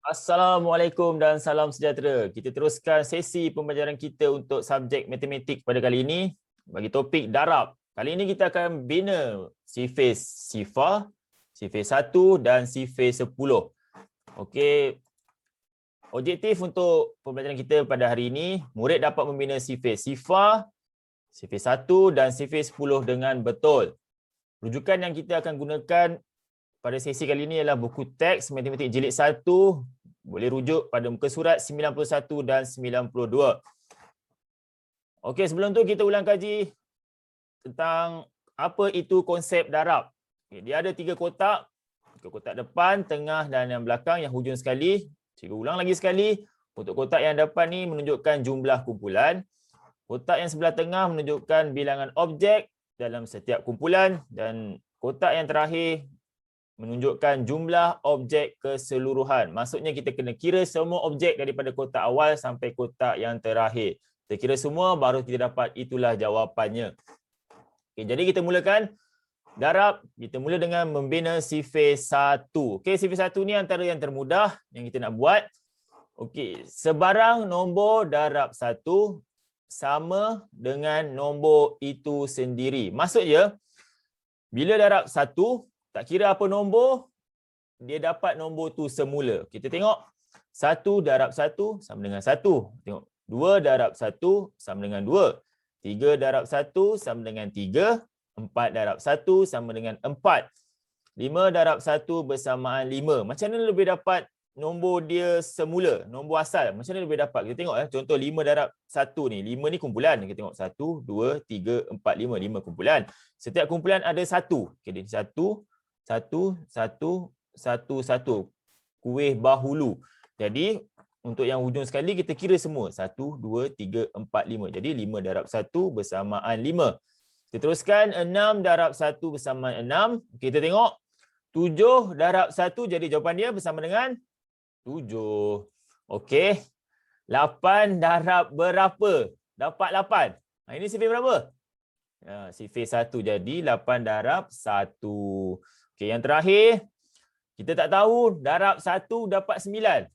Assalamualaikum dan salam sejahtera. Kita teruskan sesi pembelajaran kita untuk subjek matematik pada kali ini bagi topik darab. Kali ini kita akan bina sifis sifar, sifis 1 dan sifis 10. Okey. Objektif untuk pembelajaran kita pada hari ini, murid dapat membina sifis sifar, sifis 1 dan sifis 10 dengan betul. Rujukan yang kita akan gunakan pada sesi kali ini adalah buku teks matematik jilid 1, boleh rujuk pada muka surat 91 dan 92. Okey, sebelum tu kita ulang kaji tentang apa itu konsep darab. Okay, dia ada 3 kotak. Kotak depan, tengah dan yang belakang, yang hujung sekali. Cikgu ulang lagi sekali. Untuk kotak yang depan ni menunjukkan jumlah kumpulan. Kotak yang sebelah tengah menunjukkan bilangan objek dalam setiap kumpulan. Dan kotak yang terakhir menunjukkan jumlah objek keseluruhan. Maksudnya kita kena kira semua objek daripada kotak awal sampai kotak yang terakhir. Kita kira semua baru kita dapat itulah jawapannya. Okay, jadi kita mulakan darab. Kita mula dengan membina sifis 1. Okey, sifis 1 ni antara yang termudah yang kita nak buat. Okey, sebarang nombor darab 1 sama dengan nombor itu sendiri. Maksudnya bila darab 1, tak kira apa nombor, dia dapat nombor tu semula. Kita tengok 1 darab 1 sama dengan 1. Tengok 2 darab 1 sama dengan 2. 3 darab 1 sama dengan 3. 4 darab 1 sama dengan 4. 5 darab 1 bersamaan 5. Macam mana lebih dapat nombor dia semula, nombor asal? Macam mana lebih dapat? Kita tengok contoh 5 darab 1 ni. 5 ni kumpulan. Kita tengok 1, 2, 3, 4, 5. 5 kumpulan. Setiap kumpulan ada 1. Okay, 1, 1, 1, 1, 1. Kuih bahulu. Jadi, untuk yang hujung sekali, kita kira semua. 1, 2, 3, 4, 5. Jadi, 5 darab 1 bersamaan 5. Kita teruskan 6 darab 1 bersamaan 6. Kita tengok 7 darab 1, jadi jawapan dia bersama dengan 7. Okey. 8 darab berapa? Dapat 8. Ini sifis berapa? Sifis 1. Jadi 8 darab 1. Okey, yang terakhir, kita tak tahu darab 1 dapat 9.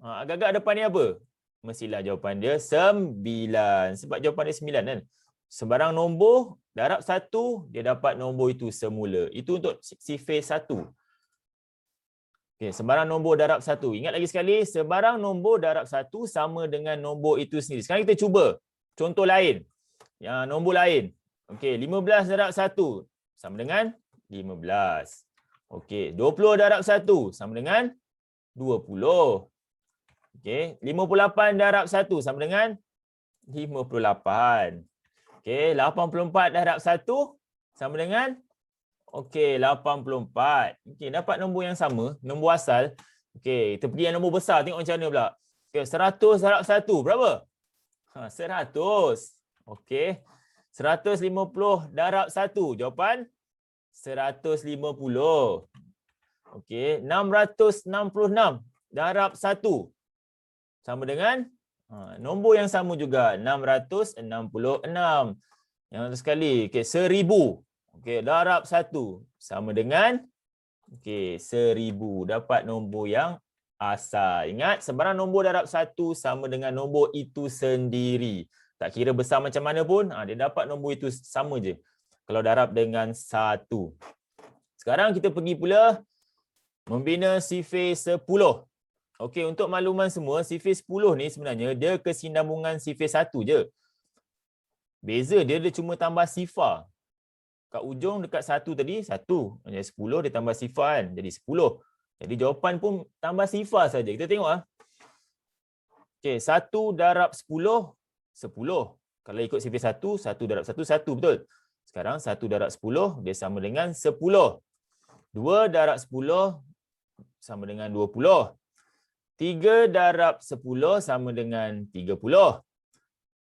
Agak-agak depan ni apa? Mestilah jawapan dia 9. Sebab jawapan dia 9 kan? Sembarang nombor darab 1, dia dapat nombor itu semula. Itu untuk sifis 1. Okey, sembarang nombor darab 1. Ingat lagi sekali, sembarang nombor darab 1 sama dengan nombor itu sendiri. Sekarang kita cuba contoh lain. Nombor lain. Okey, 15 darab 1 sama dengan 15. Okey, 20 darab 1 sama dengan 20. Okey, 58 darab 1 sama dengan 58. Okey, 84 darab 1 sama dengan 84. Okey, dapat nombor yang sama, nombor asal. Okey, kita pergi yang nombor besar, tengok macam mana pula. Okey, 100 darab 1 berapa? 100. Okey. 150 darab 1. Jawapan 150. Okey, 666 darab 1 sama dengan nombor yang sama juga, 666. Yang sekali, okey, 1000. Okey, darab 1 sama dengan 1000. Dapat nombor yang asal. Ingat, sembarang nombor darab 1 sama dengan nombor itu sendiri. Tak kira besar macam mana pun, dia dapat nombor itu sama je kalau darab dengan 1. Sekarang kita pergi pula membina sifis 10. Okey, untuk makluman semua, sifis 10 ni sebenarnya dia kesinambungan sifis 1 je. Beza dia cuma tambah sifar. Kat ujung dekat 1 tadi, 1. Jadi 10 dia tambah sifar kan, jadi 10. Jadi jawapan pun tambah sifar saja. Kita tengok Okey, 1 darab 10, 10. Kalau ikut sifis 1, 1 darab 1, 1, betul? Sekarang 1 darab 10, dia sama dengan 10. 2 darab 10, sama dengan 20. 3 darab 10, sama dengan 30.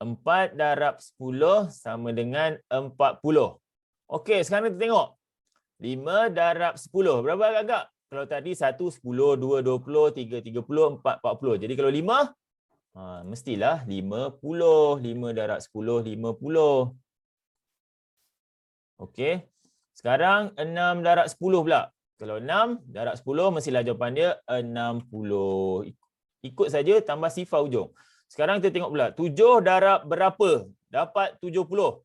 4 darab 10, sama dengan 40. Okey, sekarang kita tengok. 5 darab 10, berapa agak-agak? Kalau tadi 1, 10, 2, 20, 3, 30, 4, 40. Jadi kalau 5, mestilah 50. 5 darab 10, 50. Okey. Sekarang 6 darab 10 pula. Kalau 6 darab 10 mestilah jawapan dia 60. Ikut saja tambah sifar ujung. Sekarang kita tengok pula 7 darab berapa dapat 70.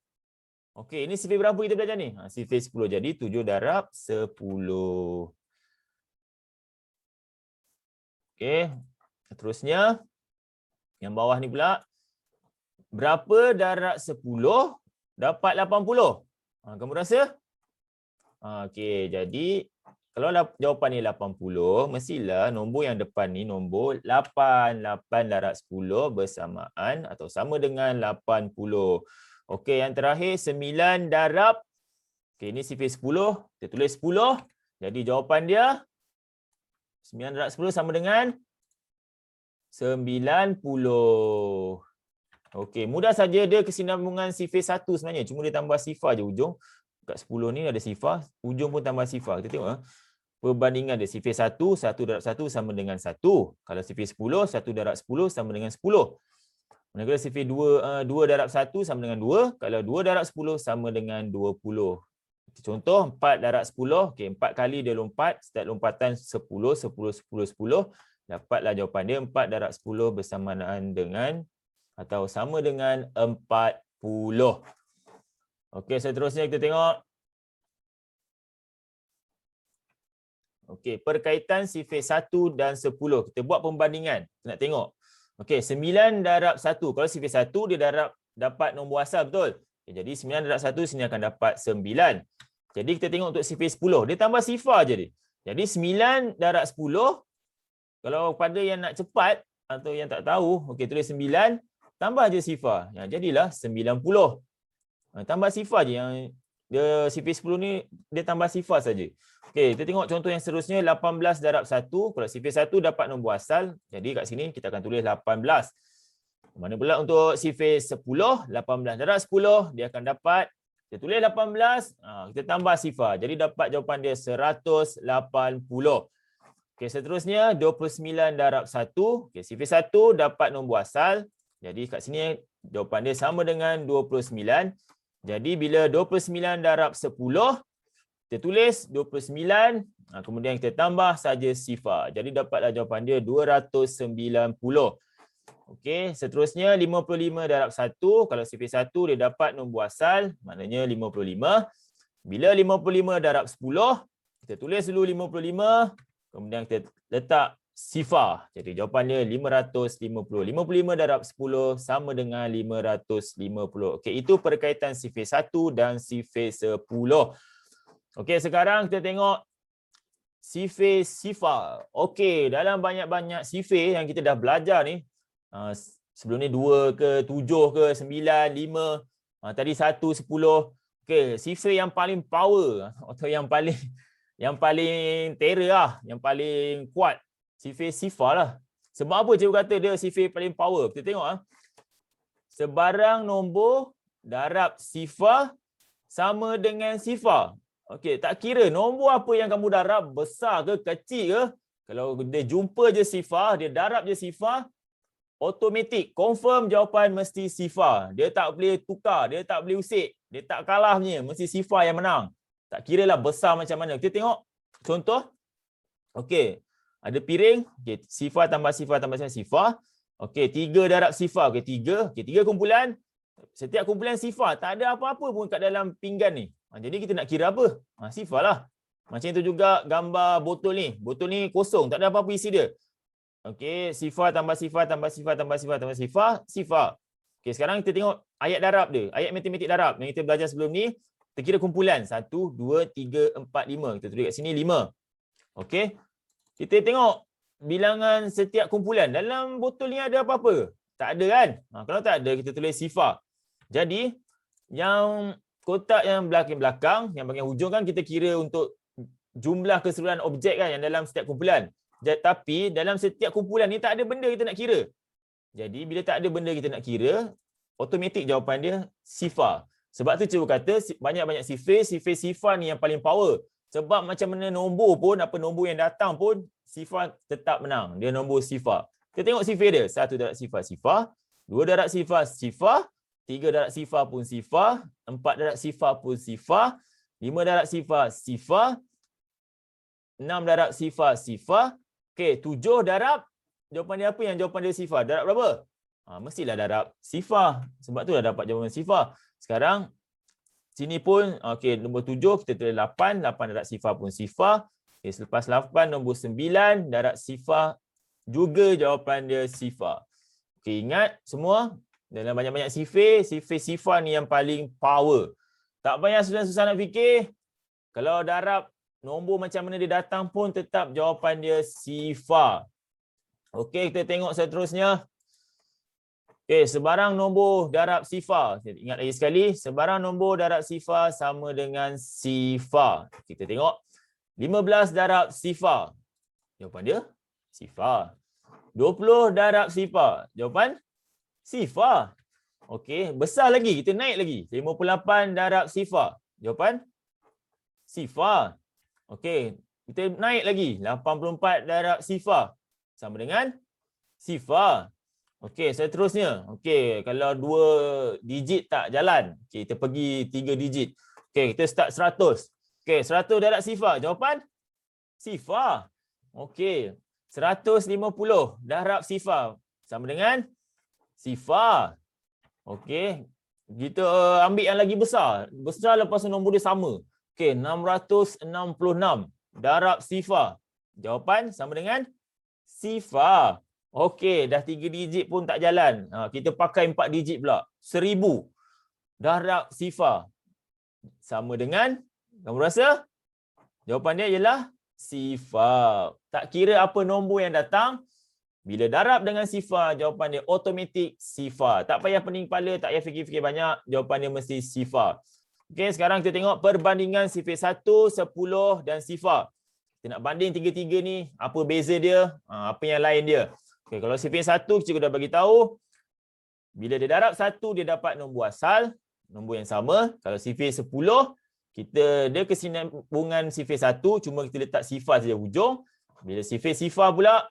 Okey, ini sifir berapa kita belajar ni? Sifir 10. Jadi 7 darab 10. Okey, seterusnya yang bawah ni pula. Berapa darab 10 dapat 80? Kamu rasa? Okey, jadi kalau jawapan ni 80, mestilah nombor yang depan ni nombor 8. 8 darab 10 bersamaan atau sama dengan 80. Okey, yang terakhir 9 darab. Okey, ini sifir 10. Kita tulis 10. Jadi jawapan dia 9 darab 10 sama dengan 90. Okey, mudah saja dia kesinambungan sifir 1 sebenarnya. Cuma dia tambah sifar je ujung. Kat 10 ni ada sifar, ujung pun tambah sifar. Kita tengok perbandingan dia. Sifir 1, 1 darab 1 sama dengan 1. Kalau sifir 10, 1 darab 10 sama dengan 10. Manakala sifir 2 darab 1 sama dengan 2. Kalau 2 darab 10 sama dengan 20. Contoh 4 darab 10. Okey, 4 kali dia lompat. Setiap lompatan 10, 10, 10, 10. Dapatlah jawapan dia 4 darab 10 bersamaan dengan atau sama dengan 40. Okey, seterusnya kita tengok. Okey, perkaitan sifir 1 dan 10. Kita buat perbandingan. Kita nak tengok. Okey, 9 darab 1. Kalau sifir 1 dia dapat nombor asal, betul? Okay, jadi 9 darab 1 sini akan dapat 9. Jadi kita tengok untuk sifir 10. Dia tambah sifar je dia. Jadi 9 darab 10. Kalau pada yang nak cepat atau yang tak tahu, okey, tulis 9. Tambah je sifar. Jadilah 90. Tambah sifar je. Yang dia sifir 10 ni dia tambah sifar saja. Okey, kita tengok contoh yang seterusnya 18 darab 1. Kalau sifir 1 dapat nombor asal, jadi kat sini kita akan tulis 18. Mana pula untuk sifir 10, 18 darab 10 dia akan dapat, kita tulis 18, kita tambah sifar. Jadi dapat jawapan dia 180. Okey, seterusnya 29 darab 1. Okey, sifir 1 dapat nombor asal. Jadi kat sini jawapan dia sama dengan 29. Jadi bila 29 darab 10, kita tulis 29, kemudian kita tambah saja sifar. Jadi dapatlah jawapan dia 290. Okey, seterusnya 55 darab 1. Kalau sifir 1 dia dapat nombor asal, maknanya 55. Bila 55 darab 10, kita tulis dulu 55, kemudian kita letak sifar. Jadi jawapannya 550. 55 darab 10 sama dengan 550. Okey, itu perkaitan sifir 1 dan sifir 10. Okey, sekarang kita tengok sifir sifar. Okey, dalam banyak-banyak sifir yang kita dah belajar ni, sebelum ni 2 ke, 7 ke, 9, 5, tadi 1, 10. Okey, sifir yang paling power atau yang paling terror lah, yang paling kuat, sifir sifar lah. Sebab apa cikgu kata dia sifir paling power? Kita tengok sebarang nombor darab sifar sama dengan sifar. Okey, tak kira nombor apa yang kamu darab, besar ke kecil ke, kalau dia jumpa je sifar, dia darab je sifar, automatik confirm jawapan mesti sifar. Dia tak boleh tukar, dia tak boleh usik, dia tak kalah punya, mesti sifar yang menang. Tak kira lah besar macam mana. Kita tengok contoh. Okey, ada piring, okey, sifar tambah sifar tambah sifar. Okey, 3 darab sifar, okey 3. Okey, 3 kumpulan. Setiap kumpulan sifar, tak ada apa-apa pun kat dalam pinggan ni. Jadi kita nak kira apa? Sifar lah. Macam itu juga gambar botol ni. Botol ni kosong, tak ada apa-apa isi dia. Okey, sifar tambah sifar tambah sifar tambah sifar tambah sifar, sifar. Okey, sekarang kita tengok ayat darab dia. Ayat matematik darab yang kita belajar sebelum ni. Kita kira kumpulan 1, 2, 3, 4, 5. Kita tulis kat sini 5. Okey. Kita tengok bilangan setiap kumpulan. Dalam botol ni ada apa-apa? Tak ada kan? Kalau tak ada, kita tulis sifar. Jadi, yang kotak yang belakang-belakang, yang bahagian hujung kan kita kira untuk jumlah keseluruhan objek kan yang dalam setiap kumpulan. Tapi dalam setiap kumpulan ni tak ada benda kita nak kira. Jadi, bila tak ada benda kita nak kira, automatik jawapan dia sifar. Sebab tu cikgu kata banyak-banyak sifar ni yang paling power. Sebab macam mana nombor pun, apa nombor yang datang pun, sifar tetap menang. Dia nombor sifar. Kita tengok sifir dia. 1 darab sifar, sifar. 2 darab sifar, sifar. 3 darab sifar pun sifar. 4 darab sifar pun sifar. 5 darab sifar, sifar. 6 darab sifar. Okey, 7 darab, jawapan dia apa yang jawapan dia sifar? Darab berapa? Mestilah darab sifar. Sebab tu dah dapat jawapan sifar. Sekarang, sini pun, okey, nombor 7, kita tulis 8. 8 darab sifar pun sifar. Okay, selepas 8, nombor 9, darab sifar juga jawapan dia sifar. Okey, ingat semua, dalam banyak-banyak sifir sifar ni yang paling power. Tak payah susah-susah nak fikir. Kalau darab nombor macam mana dia datang pun tetap jawapan dia sifar. Okey, kita tengok seterusnya. Okey, sebarang nombor darab sifar. Ingat lagi sekali, sebarang nombor darab sifar sama dengan sifar. Kita tengok 15 darab sifar. Jawapan dia sifar. 20 darab sifar. Jawapan sifar. Okey, besar lagi, kita naik lagi. 58 darab sifar. Jawapan sifar. Okey, kita naik lagi. 84 darab sifar. Sama dengan sifar. Okey, seterusnya. Okey, kalau 2 digit tak jalan, okay, kita pergi 3 digit. Okey, kita start 100. Okey, 100 darab sifar. Jawapan sifar. Okey, 150 darab sifar. Sama dengan sifar. Okey, kita ambil yang lagi besar. Besar lepas tu nombor dia sama. Okey, 666 darab sifar. Jawapan sama dengan sifar. Okey, dah 3 digit pun tak jalan. Kita pakai 4 digit pula. 1000 darab sifar. Sama dengan, kamu rasa? Jawapan dia ialah sifar. Tak kira apa nombor yang datang, bila darab dengan sifar, jawapan dia automatik sifar. Tak payah pening kepala, tak payah fikir-fikir banyak, jawapan dia mesti sifar. Okey, sekarang kita tengok perbandingan sifir 1, 10 dan sifar. Kita nak banding tiga-tiga ni, apa beza dia, apa yang lain dia. Okey, kalau sifir 1, cikgu dah bagi tahu, bila dia darab 1, dia dapat nombor asal, nombor yang sama. Kalau sifir 10, dia kesinambungan sifir 1, cuma kita letak sifar saja hujung. Bila sifar pula,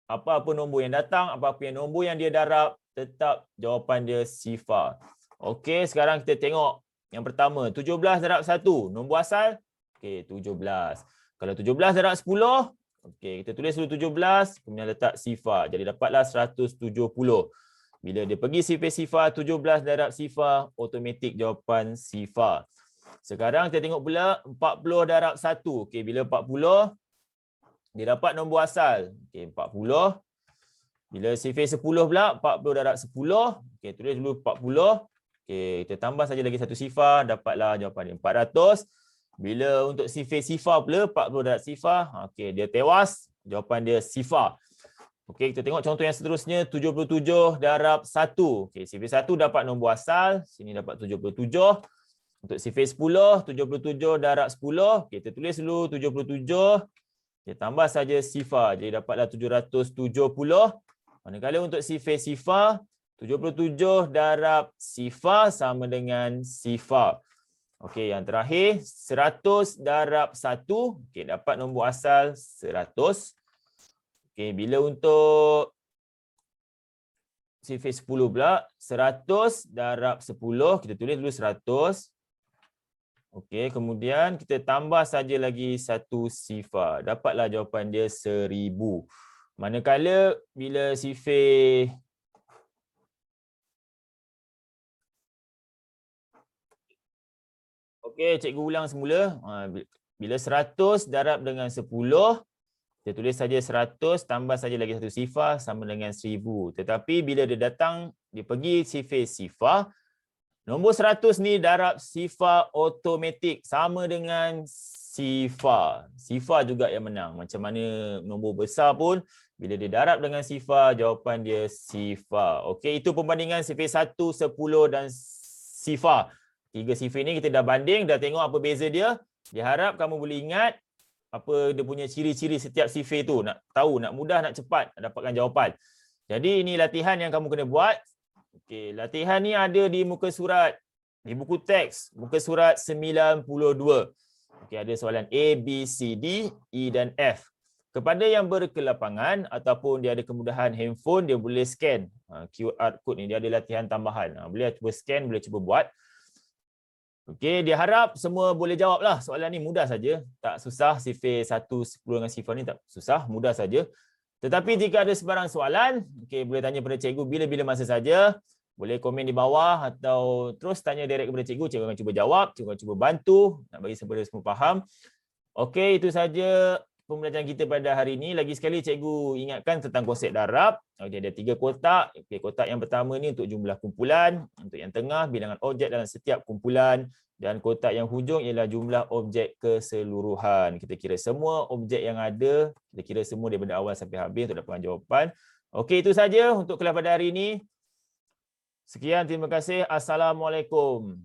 apa-apa nombor yang datang, apa-apa yang nombor yang dia darab, tetap jawapan dia sifar. Okey, sekarang kita tengok yang pertama, 17 darab 1, nombor asal. Okey, 17. Kalau 17 darab 10, okey, kita tulis dulu 17, kemudian letak sifar. Jadi dapatlah 170. Bila dia pergi sifar, 17 darab sifar, automatik jawapan sifar. Sekarang kita tengok pula 40 darab 1. Okey, bila 40, dia dapat nombor asal. Okey, 40. Bila sifir 10 pula, 40 darab 10. Okey, tulis dulu 40. Okey, kita tambah saja lagi satu sifar, dapatlah jawapan dia 400. Bila untuk sifar pula, 40 darab sifar, okey, dia tewas, jawapan dia sifar. Okey, kita tengok contoh yang seterusnya, 77 darab 1. Okey, sifir 1 dapat nombor asal, sini dapat 77. Untuk sifir 10, 77 darab 10. Okey, kita tulis dulu 77. Kita tambah saja sifar, jadi dapatlah 770. Manakala untuk sifar, 77 darab sifar sama dengan sifar. Okey, yang terakhir 100 darab 1. Okey, dapat nombor asal 100. Okey, bila untuk sifir 10 pula, 100 darab 10, kita tulis dulu 100. Okey, kemudian kita tambah saja lagi satu sifar. Dapatlah jawapan dia 1000. Manakala bila sifir okey, cikgu ulang semula. Bila 100 darab dengan 10, kita tulis saja 100, tambah saja lagi satu sifar sama dengan 1000. Tetapi bila dia datang, dia pergi sifar, nombor 100 ni darab sifar automatik sama dengan sifar. Sifar juga yang menang. Macam mana nombor besar pun, bila dia darab dengan sifar, jawapan dia sifar. Okey, itu perbandingan sifir 1, 10 dan sifar. 3 sifir ni kita dah banding, dah tengok apa beza dia. Diharap kamu boleh ingat apa dia punya ciri-ciri setiap sifir tu. Nak tahu, nak mudah, nak cepat nak dapatkan jawapan. Jadi ini latihan yang kamu kena buat. Okey, latihan ni ada di muka surat, di buku teks, muka surat 92. Okey, ada soalan A, B, C, D, E dan F. Kepada yang berkelapangan ataupun dia ada kemudahan handphone, dia boleh scan QR code ni, dia ada latihan tambahan. Boleh cuba scan, boleh cuba buat. Okey, dia harap semua boleh jawablah. Soalan ni mudah saja, tak susah. Sifir 1 10 dengan sifar ni tak susah, mudah saja. Tetapi jika ada sebarang soalan, okey, boleh tanya pada cikgu bila-bila masa saja. Boleh komen di bawah atau terus tanya direct kepada cikgu. Cikgu akan cuba jawab, cikgu akan cuba bantu nak bagi semua faham. Okey, itu saja pembelajaran kita pada hari ini. Lagi sekali cikgu ingatkan tentang konsep darab. Okey, ada 3 kotak. Okey, kotak yang pertama ni untuk jumlah kumpulan, untuk yang tengah bilangan objek dalam setiap kumpulan, dan kotak yang hujung ialah jumlah objek keseluruhan. Kita kira semua objek yang ada, kita kira semua daripada awal sampai habis untuk dapatkan jawapan. Okey, itu saja untuk kelas pada hari ini. Sekian, terima kasih. Assalamualaikum.